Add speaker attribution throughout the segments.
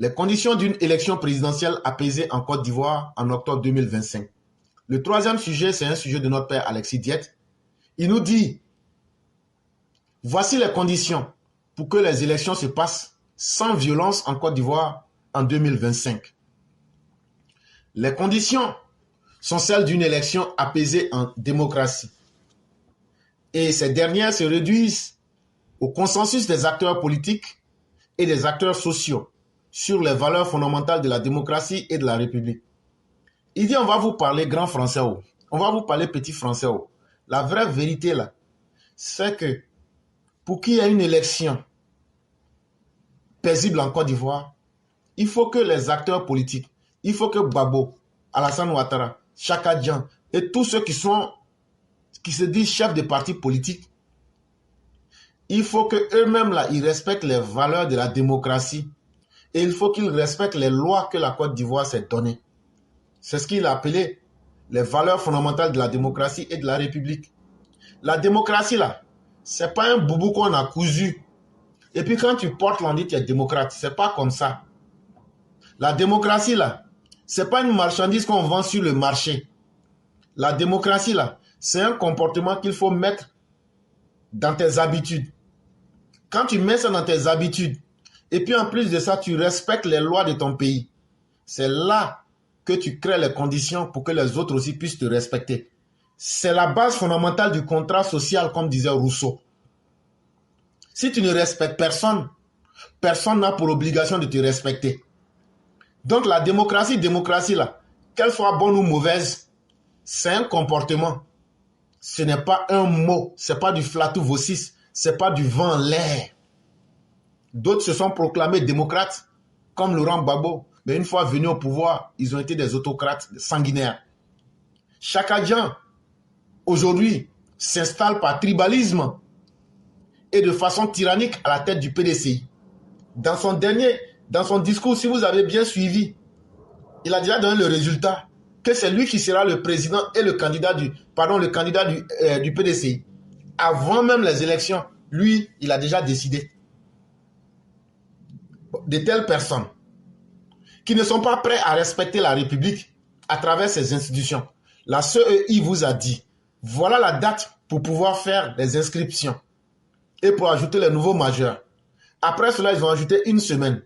Speaker 1: Les conditions d'une élection présidentielle apaisée en Côte d'Ivoire en octobre 2025. Le troisième sujet, c'est un sujet de notre père Alexis Diette. Il nous dit, voici les conditions pour que les élections se passent sans violence en Côte d'Ivoire en 2025. Les conditions sont celles d'une élection apaisée en démocratie. Et ces dernières se réduisent au consensus des acteurs politiques et des acteurs sociaux sur les valeurs fondamentales de la démocratie et de la République. Il dit, on va vous parler grand français, on va vous parler petit français. La vraie vérité, là, c'est que pour qu'il y ait une élection paisible en Côte d'Ivoire, il faut que les acteurs politiques, il faut que Gbagbo, Alassane Ouattara, Chaka Dian et tous ceux qui se disent chefs de partis politiques, il faut qu'eux-mêmes, là, ils respectent les valeurs de la démocratie et il faut qu'ils respectent les lois que la Côte d'Ivoire s'est données. C'est ce qu'il a appelé les valeurs fondamentales de la démocratie et de la République. La démocratie, là, c'est pas un boubou qu'on a cousu. Et puis quand tu portes l'on dit tu es démocrate, c'est pas comme ça. La démocratie, là, c'est pas une marchandise qu'on vend sur le marché. La démocratie, là, c'est un comportement qu'il faut mettre dans tes habitudes. Quand tu mets ça dans tes habitudes, et puis en plus de ça, tu respectes les lois de ton pays, c'est là que tu crées les conditions pour que les autres aussi puissent te respecter. C'est la base fondamentale du contrat social, comme disait Rousseau. Si tu ne respectes personne, personne n'a pour obligation de te respecter. Donc la démocratie là, qu'elle soit bonne ou mauvaise, c'est un comportement. Ce n'est pas un mot, ce n'est pas du flatou vocis, ce n'est pas du vent en l'air. D'autres se sont proclamés démocrates, comme Laurent Gbagbo, mais une fois venus au pouvoir, ils ont été des autocrates sanguinaires. Chaka Dian, aujourd'hui, s'installe par tribalisme et de façon tyrannique à la tête du PDCI. Dans son discours, si vous avez bien suivi, il a déjà donné le résultat que c'est lui qui sera le président et le candidat du PDCI. Avant même les élections, lui, il a déjà décidé. De telles personnes qui ne sont pas prêts à respecter la République à travers ses institutions. La CEI vous a dit, voilà la date pour pouvoir faire les inscriptions et pour ajouter les nouveaux majeurs. Après cela, ils ont ajouté une semaine.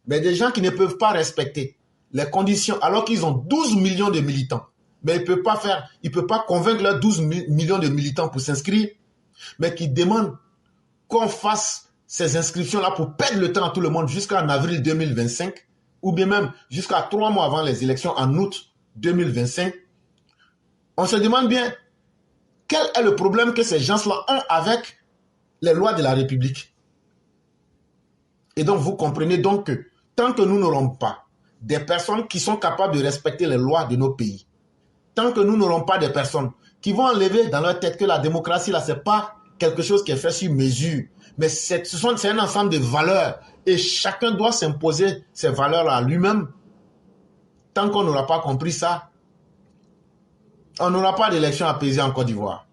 Speaker 1: Mais des gens qui ne peuvent pas respecter les conditions, alors qu'ils ont 12 millions de militants. Mais ils ne peuvent pas convaincre leurs 12 millions de militants pour s'inscrire, mais qui demandent qu'on fasse ces inscriptions-là pour perdre le temps à tout le monde jusqu'en avril 2025, ou bien même jusqu'à 3 mois avant les élections en août 2025. On se demande bien, quel est le problème que ces gens-là ont avec les lois de la République? Et donc, vous comprenez donc que tant que nous n'aurons pas des personnes qui sont capables de respecter les lois de nos pays, tant que nous n'aurons pas des personnes qui vont enlever dans leur tête que la démocratie, là, c'est pas quelque chose qui est fait sur mesure, mais c'est un ensemble de valeurs et chacun doit s'imposer ces valeurs-là à lui-même. Tant qu'on n'aura pas compris ça, on n'aura pas d'élection apaisée en Côte d'Ivoire.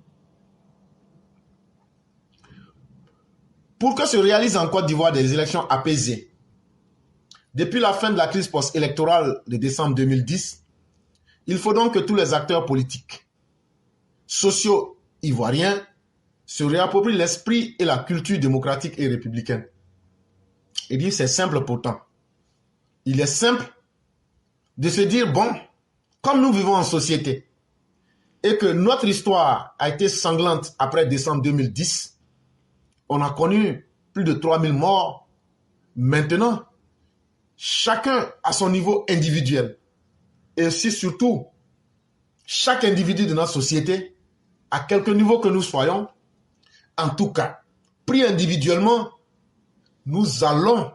Speaker 1: Pour que se réalisent en Côte d'Ivoire des élections apaisées, depuis la fin de la crise post-électorale de décembre 2010, il faut donc que tous les acteurs politiques, sociaux ivoiriens, se réapproprient l'esprit et la culture démocratique et républicaine. Et bien, c'est simple pourtant. Il est simple de se dire, bon, comme nous vivons en société et que notre histoire a été sanglante après décembre 2010, on a connu plus de 3000 morts. Maintenant, chacun à son niveau individuel. Et aussi surtout, chaque individu de notre société, à quelque niveau que nous soyons, en tout cas, pris individuellement, nous allons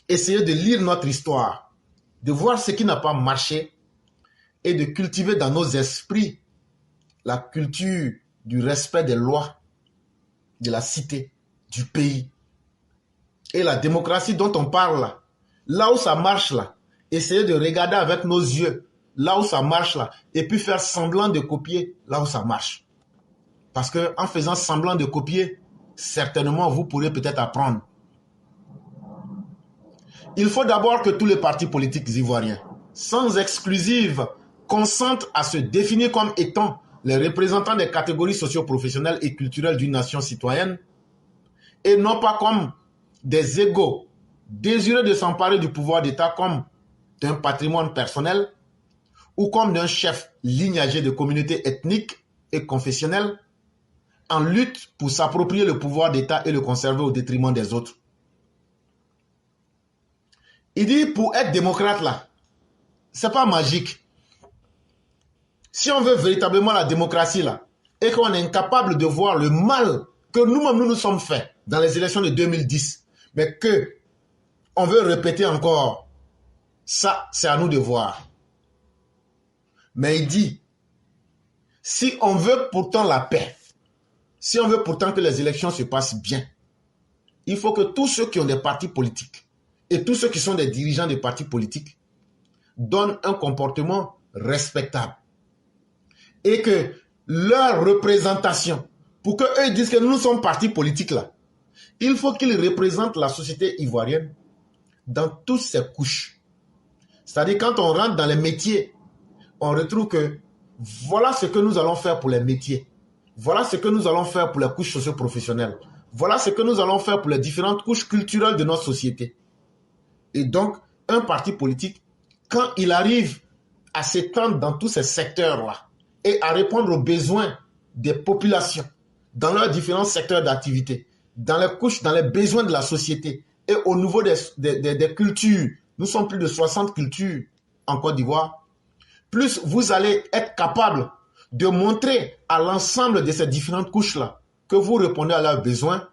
Speaker 1: essayer de lire notre histoire, de voir ce qui n'a pas marché et de cultiver dans nos esprits la culture du respect des lois, de la cité, du pays. Et la démocratie dont on parle là, là où ça marche là, essayer de regarder avec nos yeux là où ça marche là, et puis faire semblant de copier là où ça marche. Parce qu'en faisant semblant de copier, certainement vous pourrez peut-être apprendre. Il faut d'abord que tous les partis politiques ivoiriens, sans exclusive, consentent à se définir comme étant les représentants des catégories socio-professionnelles et culturelles d'une nation citoyenne et non pas comme des égaux désireux de s'emparer du pouvoir d'État comme d'un patrimoine personnel ou comme d'un chef lignagé de communautés ethniques et confessionnelles en lutte pour s'approprier le pouvoir d'État et le conserver au détriment des autres. Il dit pour être démocrate là, c'est pas magique. Si on veut véritablement la démocratie là, et qu'on est incapable de voir le mal que nous-mêmes nous sommes faits dans les élections de 2010, mais que on veut répéter encore, ça c'est à nous de voir. Mais il dit, si on veut pourtant la paix, si on veut pourtant que les élections se passent bien, il faut que tous ceux qui ont des partis politiques et tous ceux qui sont des dirigeants des partis politiques donnent un comportement respectable. Et que leur représentation, pour qu'eux disent que nous sommes partis politiques là, il faut qu'ils représentent la société ivoirienne dans toutes ses couches. C'est-à-dire quand on rentre dans les métiers, on retrouve que voilà ce que nous allons faire pour les métiers. Voilà ce que nous allons faire pour les couches socio-professionnelles. Voilà ce que nous allons faire pour les différentes couches culturelles de notre société. Et donc, un parti politique, quand il arrive à s'étendre dans tous ces secteurs-là et à répondre aux besoins des populations dans leurs différents secteurs d'activité, dans les couches, dans les besoins de la société et au niveau des cultures, nous sommes plus de 60 cultures en Côte d'Ivoire, plus vous allez être capable de montrer à l'ensemble de ces différentes couches-là que vous répondez à leurs besoins.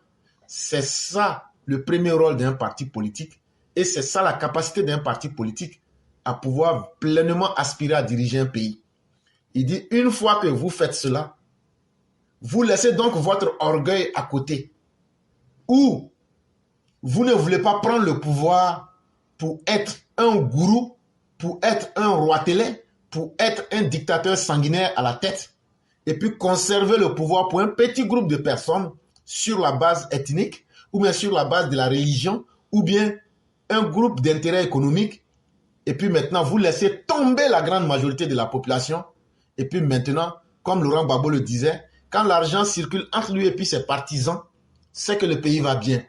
Speaker 1: C'est ça le premier rôle d'un parti politique et c'est ça la capacité d'un parti politique à pouvoir pleinement aspirer à diriger un pays. Il dit, une fois que vous faites cela, vous laissez donc votre orgueil à côté. Ou vous ne voulez pas prendre le pouvoir pour être un gourou, pour être un roi télé, pour être un dictateur sanguinaire à la tête, et puis conserver le pouvoir pour un petit groupe de personnes sur la base ethnique, ou bien sur la base de la religion, ou bien un groupe d'intérêt économique, et puis maintenant vous laissez tomber la grande majorité de la population, et puis maintenant, comme Laurent Gbagbo le disait, quand l'argent circule entre lui et puis ses partisans, c'est que le pays va bien.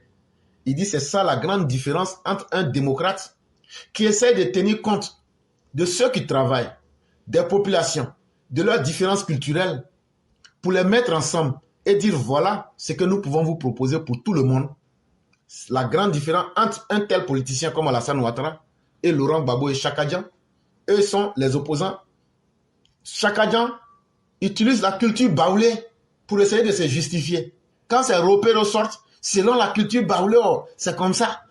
Speaker 1: Il dit c'est ça la grande différence entre un démocrate qui essaie de tenir compte de ceux qui travaillent, des populations, de leurs différences culturelles, pour les mettre ensemble et dire voilà ce que nous pouvons vous proposer pour tout le monde. La grande différence entre un tel politicien comme Alassane Ouattara et Laurent Gbagbo et Chaka Dian, eux sont les opposants. Chaka Dian utilise la culture baoulé pour essayer de se justifier. Quand ces repères ressortent, selon la culture baoulé, c'est comme ça.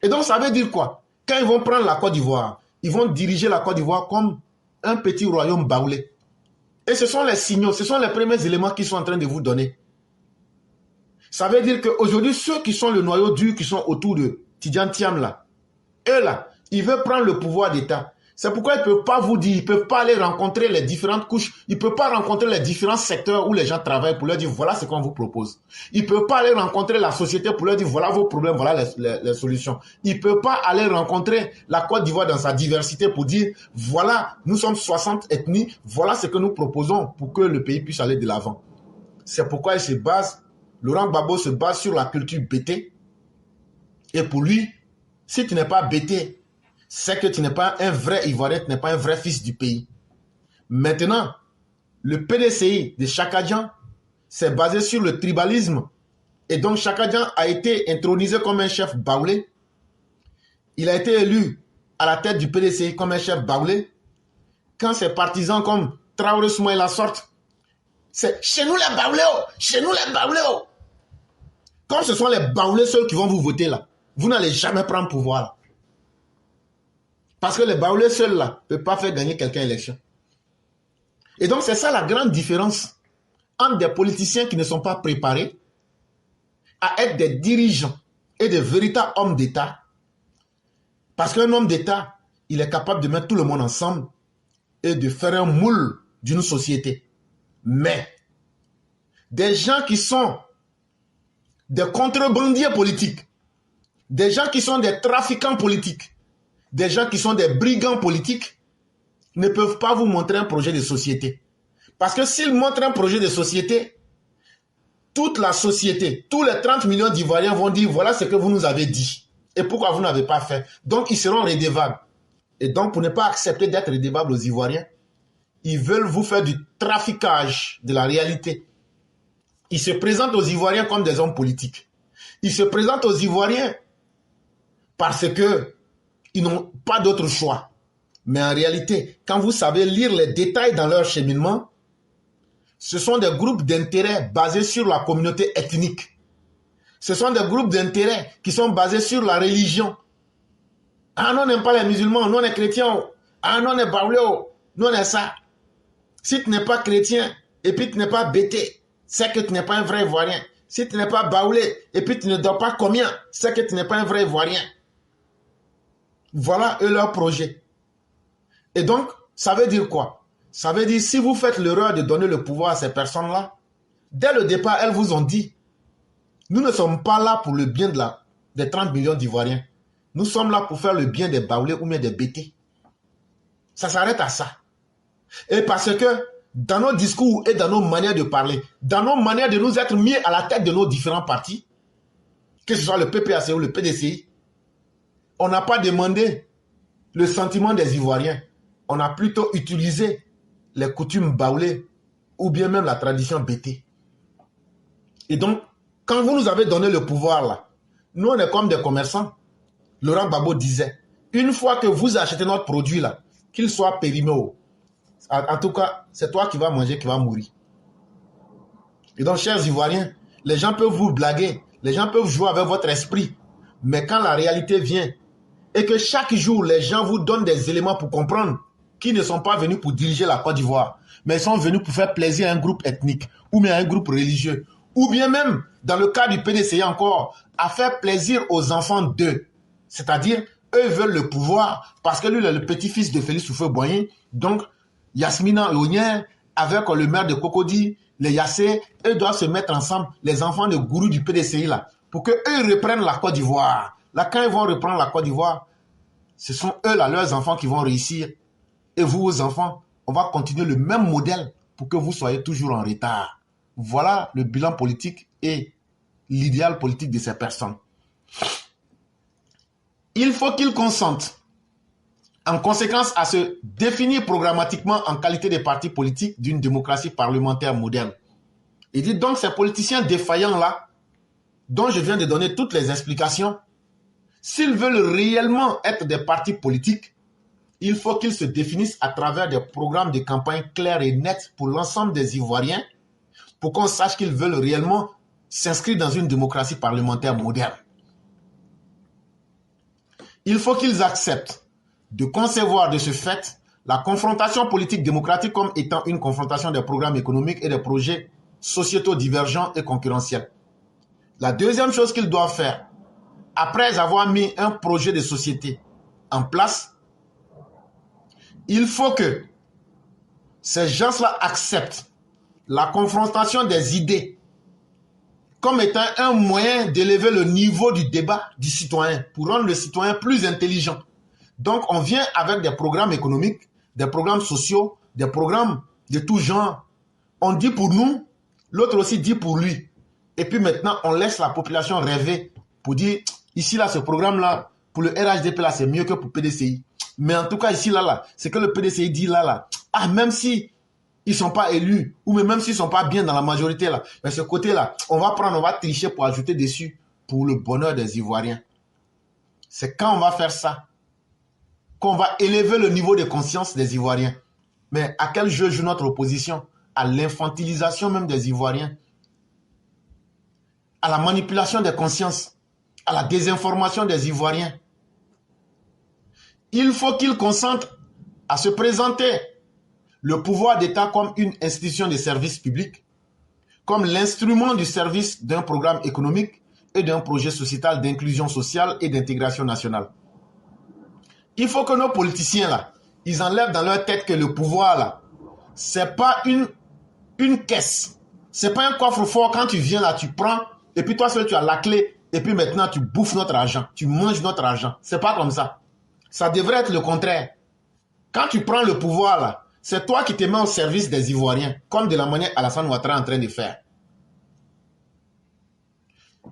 Speaker 1: Et donc ça veut dire quoi? Quand ils vont prendre la Côte d'Ivoire, ils vont diriger la Côte d'Ivoire comme un petit royaume baoulé. Et ce sont les signaux, ce sont les premiers éléments qu'ils sont en train de vous donner. Ça veut dire qu'aujourd'hui, ceux qui sont le noyau dur, qui sont autour de Tidjane Thiam là, eux là, ils veulent prendre le pouvoir d'État. C'est pourquoi ils ne peuvent pas vous dire, ils ne peuvent pas aller rencontrer les différentes couches, ils ne peuvent pas rencontrer les différents secteurs où les gens travaillent pour leur dire voilà ce qu'on vous propose. Ils ne peuvent pas aller rencontrer la société pour leur dire voilà vos problèmes, voilà les solutions. Ils ne peuvent pas aller rencontrer la Côte d'Ivoire dans sa diversité pour dire voilà, nous sommes 60 ethnies, voilà ce que nous proposons pour que le pays puisse aller de l'avant. C'est pourquoi il se base, Laurent Gbagbo se base sur la culture bété. Et pour lui, si tu n'es pas bété, c'est que tu n'es pas un vrai Ivoirien, tu n'es pas un vrai fils du pays. Maintenant, le PDCI de Chaka Dian s'est basé sur le tribalisme. Et donc Chaka Dian a été intronisé comme un chef baoulé. Il a été élu à la tête du PDCI comme un chef baoulé. Quand ses partisans comme Traoré Soumaïla sortent, c'est chez nous les baoulés, chez nous les baoulés. Comme ce sont les baoulés seuls qui vont vous voter là, vous n'allez jamais prendre pouvoir là. Parce que les baoulés seuls là ne peuvent pas faire gagner quelqu'un à l'élection. Et donc c'est ça la grande différence entre des politiciens qui ne sont pas préparés à être des dirigeants et des véritables hommes d'État. Parce qu'un homme d'État, il est capable de mettre tout le monde ensemble et de faire un moule d'une société. Mais des gens qui sont des contrebandiers politiques, Des gens qui sont des trafiquants politiques, des gens qui sont des brigands politiques, ne peuvent pas vous montrer un projet de société. Parce que s'ils montrent un projet de société, toute la société, tous les 30 millions d'Ivoiriens vont dire, voilà ce que vous nous avez dit. Et pourquoi vous n'avez pas fait? Donc, ils seront redevables. Et donc, pour ne pas accepter d'être redevables aux Ivoiriens, ils veulent vous faire du traficage de la réalité. Ils se présentent aux Ivoiriens comme des hommes politiques. Ils se présentent aux Ivoiriens parce que ils n'ont pas d'autre choix. Mais en réalité, quand vous savez lire les détails dans leur cheminement, ce sont des groupes d'intérêt basés sur la communauté ethnique. Ce sont des groupes d'intérêt qui sont basés sur la religion. Ah, nous, on n'aime pas les musulmans, nous, on est chrétiens. Ah, nous, on est baoulé, nous, on est ça. Si tu n'es pas chrétien et puis tu n'es pas bêté, c'est que tu n'es pas un vrai Ivoirien. Si tu n'es pas baoulé et puis tu ne dors pas combien, c'est que tu n'es pas un vrai Ivoirien. Voilà eux leur projet. Et donc, ça veut dire quoi? Ça veut dire si vous faites l'erreur de donner le pouvoir à ces personnes-là, dès le départ, elles vous ont dit, nous ne sommes pas là pour le bien des 30 millions d'Ivoiriens. Nous sommes là pour faire le bien des baoulés ou bien des bêtés. Ça s'arrête à ça. Et parce que dans nos discours et dans nos manières de parler, dans nos manières de nous être mis à la tête de nos différents partis, que ce soit le PPAC ou le PDCI, on n'a pas demandé le sentiment des Ivoiriens. On a plutôt utilisé les coutumes baoulées ou bien même la tradition bêtée. Et donc, quand vous nous avez donné le pouvoir là, nous on est comme des commerçants. Laurent Gbagbo disait, une fois que vous achetez notre produit là, qu'il soit périmé, en tout cas, c'est toi qui vas manger, qui vas mourir. Et donc, chers Ivoiriens, les gens peuvent vous blaguer, les gens peuvent jouer avec votre esprit, mais quand la réalité vient, et que chaque jour, les gens vous donnent des éléments pour comprendre qu'ils ne sont pas venus pour diriger la Côte d'Ivoire, mais ils sont venus pour faire plaisir à un groupe ethnique, ou bien à un groupe religieux, ou bien même, dans le cas du PDCI encore, à faire plaisir aux enfants d'eux. C'est-à-dire, eux veulent le pouvoir, parce que lui, il est le petit-fils de Félix Houphouët-Boigny, donc, Yasmina Onyer, avec le maire de Cocody, les Yassé, eux doivent se mettre ensemble, les enfants de gourou du PDCI, là, pour qu'eux reprennent la Côte d'Ivoire. Là, quand ils vont reprendre la Côte d'Ivoire, ce sont eux, là, leurs enfants qui vont réussir. Et vous, vos enfants, on va continuer le même modèle pour que vous soyez toujours en retard. Voilà le bilan politique et l'idéal politique de ces personnes. Il faut qu'ils consentent, en conséquence, à se définir programmatiquement en qualité de partis politiques d'une démocratie parlementaire moderne. Il dit donc ces politiciens défaillants-là, dont je viens de donner toutes les explications, s'ils veulent réellement être des partis politiques, il faut qu'ils se définissent à travers des programmes de campagne clairs et nets pour l'ensemble des Ivoiriens, pour qu'on sache qu'ils veulent réellement s'inscrire dans une démocratie parlementaire moderne. Il faut qu'ils acceptent de concevoir de ce fait la confrontation politique démocratique comme étant une confrontation des programmes économiques et des projets sociétaux divergents et concurrentiels. La deuxième chose qu'ils doivent faire, après avoir mis un projet de société en place, il faut que ces gens-là acceptent la confrontation des idées comme étant un moyen d'élever le niveau du débat du citoyen pour rendre le citoyen plus intelligent. Donc, on vient avec des programmes économiques, des programmes sociaux, des programmes de tout genre. On dit pour nous, l'autre aussi dit pour lui. Et puis maintenant, on laisse la population rêver pour dire, ici, là, ce programme-là, pour le RHDP, là, c'est mieux que pour PDCI. Mais en tout cas, ici, là, c'est que le PDCI dit là. Ah, même si ils ne sont pas élus, ou même s'ils ne sont pas bien dans la majorité, là, mais ce côté-là, on va tricher pour ajouter dessus pour le bonheur des Ivoiriens. C'est quand on va faire ça qu'on va élever le niveau de conscience des Ivoiriens. Mais à quel jeu joue notre opposition? À l'infantilisation même des Ivoiriens, à la manipulation des consciences, à la désinformation des Ivoiriens. Il faut qu'ils consentent à se présenter le pouvoir d'État comme une institution de service public, comme l'instrument du service d'un programme économique et d'un projet sociétal d'inclusion sociale et d'intégration nationale. Il faut que nos politiciens, là, ils enlèvent dans leur tête que le pouvoir, là, c'est pas une caisse. C'est pas un coffre-fort. Quand tu viens là, tu prends, et puis toi seul, tu as la clé et puis maintenant tu bouffes notre argent, tu manges notre argent. C'est pas comme ça. Ça devrait être le contraire. Quand tu prends le pouvoir là, c'est toi qui te mets au service des Ivoiriens, comme de la manière Alassane Ouattara est en train de faire.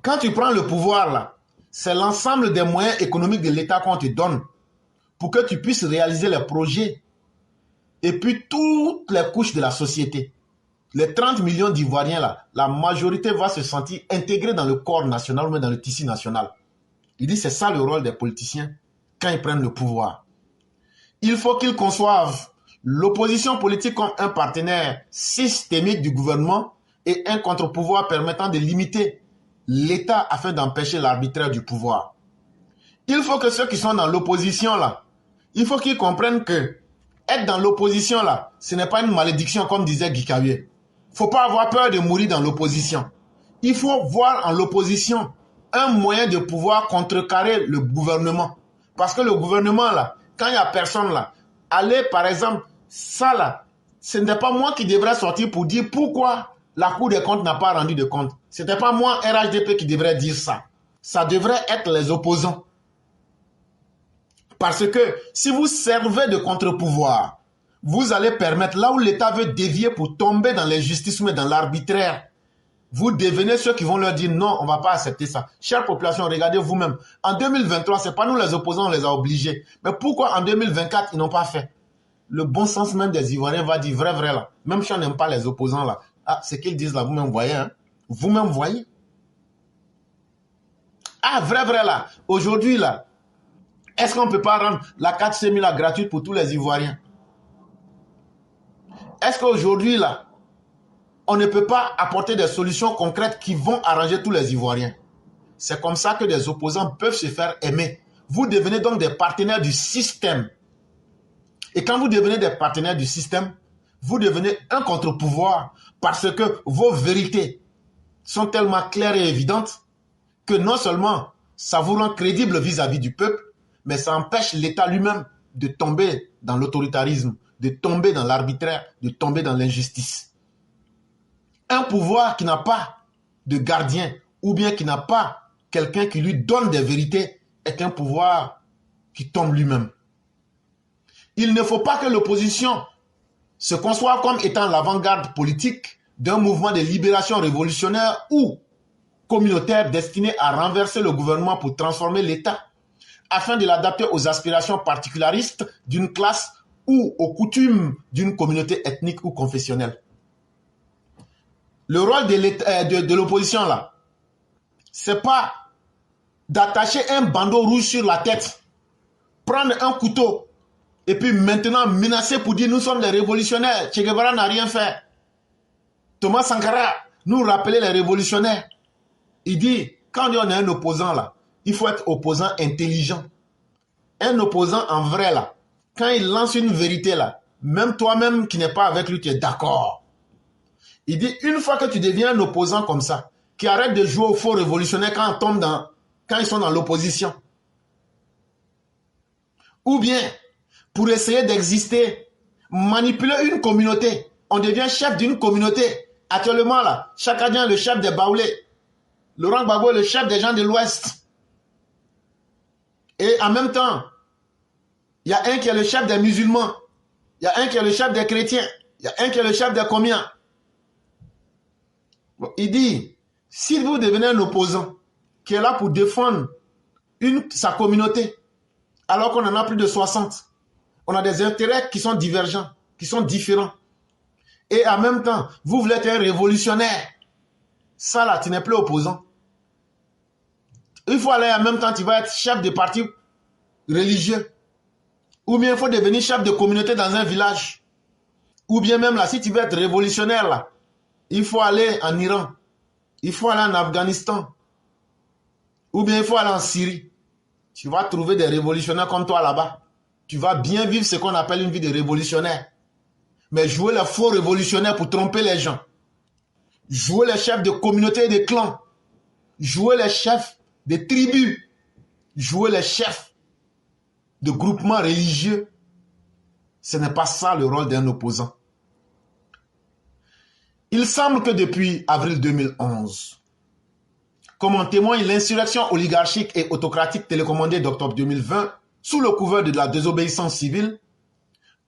Speaker 1: Quand tu prends le pouvoir là, c'est l'ensemble des moyens économiques de l'État qu'on te donne pour que tu puisses réaliser les projets et puis toutes les couches de la société. Les 30 millions d'Ivoiriens là, la majorité va se sentir intégrée dans le corps national ou même dans le tissu national. Il dit c'est ça le rôle des politiciens quand ils prennent le pouvoir. Il faut qu'ils conçoivent l'opposition politique comme un partenaire systémique du gouvernement et un contre-pouvoir permettant de limiter l'État afin d'empêcher l'arbitraire du pouvoir. Il faut que ceux qui sont dans l'opposition là, il faut qu'ils comprennent que être dans l'opposition là, ce n'est pas une malédiction comme disait Guy Kabié. Il ne faut pas avoir peur de mourir dans l'opposition. Il faut voir en l'opposition un moyen de pouvoir contrecarrer le gouvernement. Parce que le gouvernement là, quand il n'y a personne là, allez par exemple, ça là, ce n'est pas moi qui devrais sortir pour dire pourquoi la Cour des comptes n'a pas rendu de compte. Ce n'était pas moi, RHDP, qui devrait dire ça. Ça devrait être les opposants. Parce que si vous servez de contre-pouvoir, vous allez permettre, là où l'État veut dévier pour tomber dans l'injustice mais dans l'arbitraire, vous devenez ceux qui vont leur dire non, on ne va pas accepter ça. Chère population, regardez vous-même. En 2023, ce n'est pas nous les opposants, on les a obligés. Mais pourquoi en 2024, ils n'ont pas fait? Le bon sens même des Ivoiriens va dire vrai, vrai là. Même si on n'aime pas les opposants là. Ah, ce qu'ils disent là, vous-même voyez. Hein? Vous-même voyez. Ah, vrai, vrai là. Aujourd'hui là, est-ce qu'on ne peut pas rendre la 4C là gratuite pour tous les Ivoiriens? Est-ce qu'aujourd'hui là, on ne peut pas apporter des solutions concrètes qui vont arranger tous les Ivoiriens? C'est comme ça que des opposants peuvent se faire aimer. Vous devenez donc des partenaires du système. Et quand vous devenez des partenaires du système, vous devenez un contre-pouvoir parce que vos vérités sont tellement claires et évidentes que non seulement ça vous rend crédible vis-à-vis du peuple, mais ça empêche l'État lui-même de tomber dans l'autoritarisme, de tomber dans l'arbitraire, de tomber dans l'injustice. Un pouvoir qui n'a pas de gardien ou bien qui n'a pas quelqu'un qui lui donne des vérités est un pouvoir qui tombe lui-même. Il ne faut pas que l'opposition se conçoive comme étant l'avant-garde politique d'un mouvement de libération révolutionnaire ou communautaire destiné à renverser le gouvernement pour transformer l'État afin de l'adapter aux aspirations particularistes d'une classe ou aux coutumes d'une communauté ethnique ou confessionnelle. Le rôle de l'opposition là, c'est pas d'attacher un bandeau rouge sur la tête, prendre un couteau et puis maintenant menacer pour dire nous sommes les révolutionnaires. Che Guevara n'a rien fait. Thomas Sankara nous rappelait les révolutionnaires. Il dit, quand on est un opposant là, il faut être opposant intelligent. Un opposant en vrai là, quand il lance une vérité là, même toi-même qui n'es pas avec lui, tu es d'accord. Il dit, une fois que tu deviens un opposant comme ça, qui arrête de jouer au faux révolutionnaire quand ils sont dans l'opposition, ou bien pour essayer d'exister, manipuler une communauté, on devient chef d'une communauté. Actuellement là, Chakadien est le chef des Baoulés, Laurent Gbagbo est le chef des gens de l'Ouest. Et en même temps, il y a un qui est le chef des musulmans, il y a un qui est le chef des chrétiens, il y a un qui est le chef des comiens. Bon, il dit, si vous devenez un opposant qui est là pour défendre sa communauté, alors qu'on en a plus de 60, on a des intérêts qui sont divergents, qui sont différents. Et en même temps, vous voulez être un révolutionnaire. Ça là, tu n'es plus opposant. Il faut aller en même temps, tu vas être chef de parti religieux. Ou bien il faut devenir chef de communauté dans un village. Ou bien même là, si tu veux être révolutionnaire là, il faut aller en Iran. Il faut aller en Afghanistan. Ou bien il faut aller en Syrie. Tu vas trouver des révolutionnaires comme toi là-bas. Tu vas bien vivre ce qu'on appelle une vie de révolutionnaire. Mais jouer les faux révolutionnaires pour tromper les gens. Jouer les chefs de communautés et de clans. Jouer les chefs de tribus. Jouer les chefs de groupements religieux. Ce n'est pas ça le rôle d'un opposant. Il semble que depuis avril 2011, comme en témoigne l'insurrection oligarchique et autocratique télécommandée d'octobre 2020, sous le couvert de la désobéissance civile,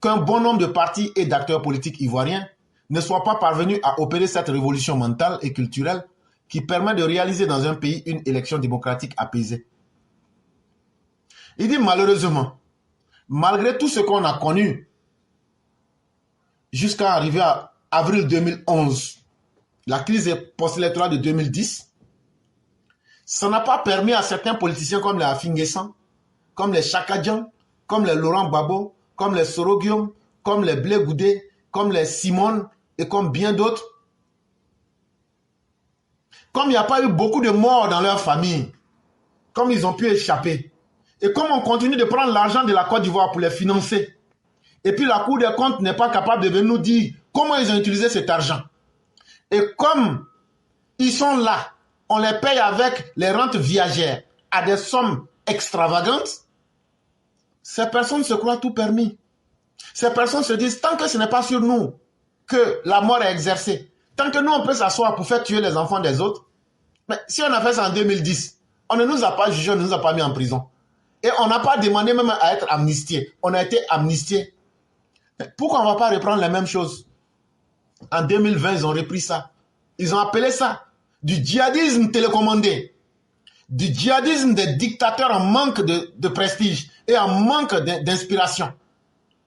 Speaker 1: qu'un bon nombre de partis et d'acteurs politiques ivoiriens ne soient pas parvenus à opérer cette révolution mentale et culturelle qui permet de réaliser dans un pays une élection démocratique apaisée. Il dit malheureusement, malgré tout ce qu'on a connu jusqu'à arriver à avril 2011, la crise post-électorale de 2010, ça n'a pas permis à certains politiciens comme les Afinguessan, comme les Chakadjan, comme les Laurent Gbagbo, comme les Soroguium, comme les Blé Goudé, comme les Simone et comme bien d'autres, comme il n'y a pas eu beaucoup de morts dans leur famille, comme ils ont pu échapper, et comme on continue de prendre l'argent de la Côte d'Ivoire pour les financer, et puis la Cour des comptes n'est pas capable de venir nous dire comment ils ont utilisé cet argent. Et comme ils sont là, on les paye avec les rentes viagères à des sommes extravagantes, ces personnes se croient tout permis. Ces personnes se disent, tant que ce n'est pas sur nous que la mort est exercée, tant que nous on peut s'asseoir pour faire tuer les enfants des autres, mais si on a fait ça en 2010, on ne nous a pas jugés, on ne nous a pas mis en prison. Et on n'a pas demandé même à être amnistié. On a été amnistié. Pourquoi on ne va pas reprendre les mêmes choses? En 2020, ils ont repris ça. Ils ont appelé ça du djihadisme télécommandé, du djihadisme des dictateurs en manque de prestige et en manque d'inspiration.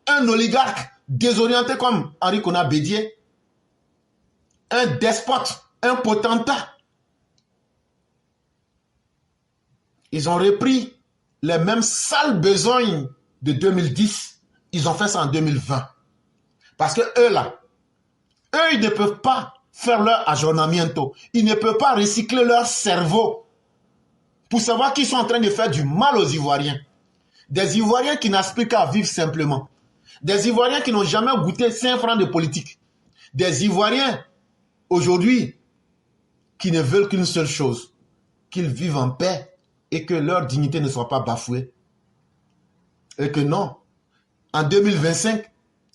Speaker 1: Un oligarque désorienté comme Henri Konan Bédié, un despote, un potentat. Ils ont repris les mêmes sales besognes de 2010. Ils ont fait ça en 2020. Parce que eux là, eux ils ne peuvent pas faire leur aggiornamiento. Ils ne peuvent pas recycler leur cerveau pour savoir qu'ils sont en train de faire du mal aux Ivoiriens. Des Ivoiriens qui n'aspirent qu'à vivre simplement. Des Ivoiriens qui n'ont jamais goûté 5 francs de politique. Des Ivoiriens, aujourd'hui, qui ne veulent qu'une seule chose, qu'ils vivent en paix et que leur dignité ne soit pas bafouée. Et que non, en 2025,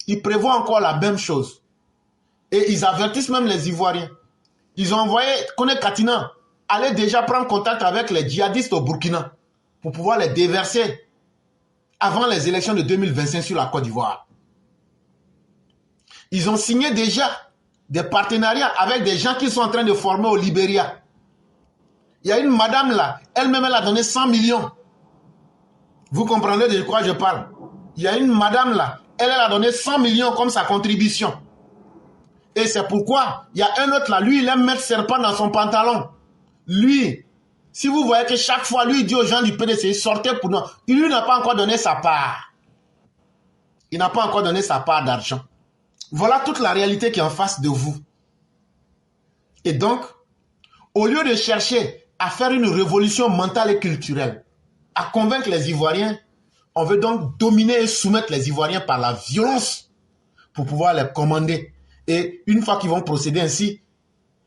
Speaker 1: ils prévoient encore la même chose. Et ils avertissent même les Ivoiriens. Ils ont envoyé Kone Katina aller déjà prendre contact avec les djihadistes au Burkina pour pouvoir les déverser avant les élections de 2025 sur la Côte d'Ivoire. Ils ont signé déjà des partenariats avec des gens qui sont en train de former au Libéria. Il y a une madame là, elle-même elle a donné 100 millions. Vous comprenez de quoi je parle? Il y a une madame là, elle a donné 100 millions comme sa contribution. Et c'est pourquoi il y a un autre là, lui il aime mettre serpent dans son pantalon. Lui, si vous voyez que chaque fois lui il dit aux gens du PDC, sortez pour nous. Lui n'a pas encore donné sa part. Il n'a pas encore donné sa part d'argent. Voilà toute la réalité qui est en face de vous. Et donc, au lieu de chercher à faire une révolution mentale et culturelle, à convaincre les Ivoiriens, on veut donc dominer et soumettre les Ivoiriens par la violence pour pouvoir les commander. Et une fois qu'ils vont procéder ainsi,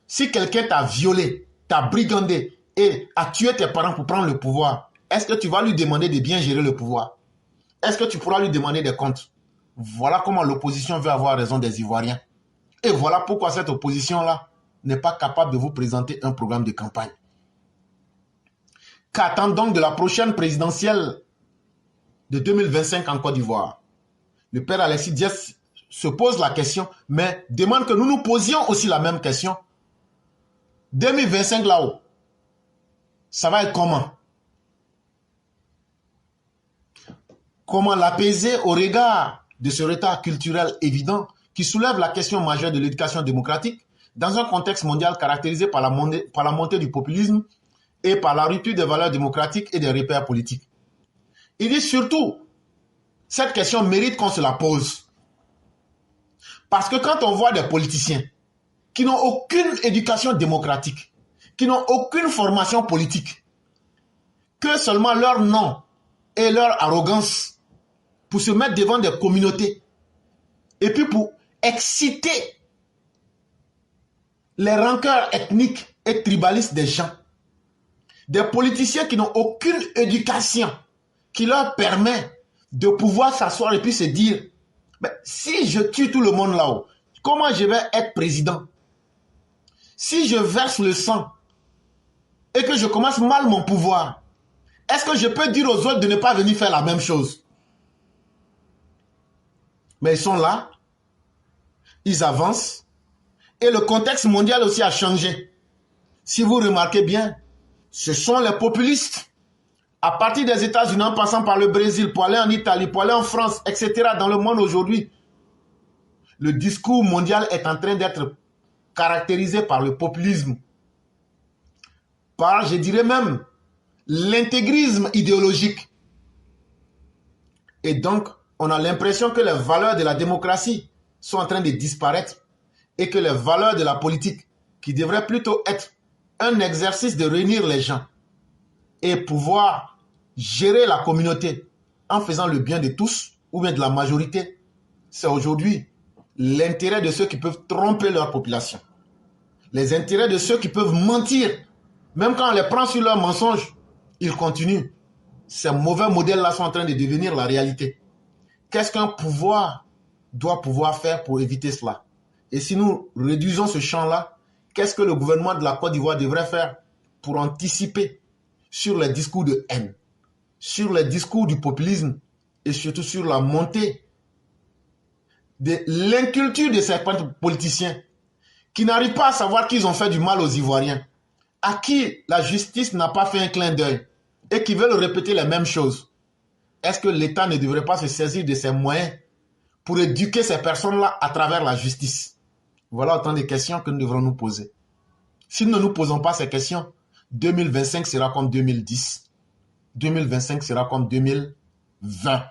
Speaker 1: si quelqu'un t'a violé, t'a brigandé et a tué tes parents pour prendre le pouvoir, est-ce que tu vas lui demander de bien gérer le pouvoir? Est-ce que tu pourras lui demander des comptes? Voilà comment l'opposition veut avoir raison des Ivoiriens. Et voilà pourquoi cette opposition-là n'est pas capable de vous présenter un programme de campagne. Qu'attend donc de la prochaine présidentielle de 2025 en Côte d'Ivoire? Le père Alexis Diès se pose la question, mais demande que nous nous posions aussi la même question. 2025 là-haut, ça va être comment? Comment l'apaiser au regard de ce retard culturel évident qui soulève la question majeure de l'éducation démocratique dans un contexte mondial caractérisé par la montée du populisme et par la rupture des valeurs démocratiques et des repères politiques. Il dit surtout, cette question mérite qu'on se la pose. Parce que quand on voit des politiciens qui n'ont aucune éducation démocratique, qui n'ont aucune formation politique, que seulement leur nom et leur arrogance pour se mettre devant des communautés et puis pour exciter les rancœurs ethniques et tribalistes des gens. Des politiciens qui n'ont aucune éducation qui leur permet de pouvoir s'asseoir et puis se dire, mais si je tue tout le monde là-haut, comment je vais être président? Si je verse le sang et que je commence mal mon pouvoir, est-ce que je peux dire aux autres de ne pas venir faire la même chose? Mais ils sont là, ils avancent, et le contexte mondial aussi a changé. Si vous remarquez bien, ce sont les populistes, à partir des États-Unis, en passant par le Brésil, pour aller en Italie, pour aller en France, etc., dans le monde aujourd'hui, le discours mondial est en train d'être caractérisé par le populisme, par, je dirais même, l'intégrisme idéologique. Et donc, on a l'impression que les valeurs de la démocratie sont en train de disparaître et que les valeurs de la politique, qui devraient plutôt être un exercice de réunir les gens et pouvoir gérer la communauté en faisant le bien de tous ou bien de la majorité, c'est aujourd'hui l'intérêt de ceux qui peuvent tromper leur population. Les intérêts de ceux qui peuvent mentir. Même quand on les prend sur leurs mensonges, ils continuent. Ces mauvais modèles-là sont en train de devenir la réalité. Qu'est-ce qu'un pouvoir doit pouvoir faire pour éviter cela? Et si nous réduisons ce champ-là, qu'est-ce que le gouvernement de la Côte d'Ivoire devrait faire pour anticiper sur les discours de haine, sur les discours du populisme et surtout sur la montée de l'inculture de certains politiciens qui n'arrivent pas à savoir qu'ils ont fait du mal aux Ivoiriens, à qui la justice n'a pas fait un clin d'œil et qui veulent répéter les mêmes choses? Est-ce que l'État ne devrait pas se saisir de ses moyens pour éduquer ces personnes-là à travers la justice? Voilà autant de questions que nous devrons nous poser. Si nous ne nous posons pas ces questions, 2025 sera comme 2010. 2025 sera comme 2020.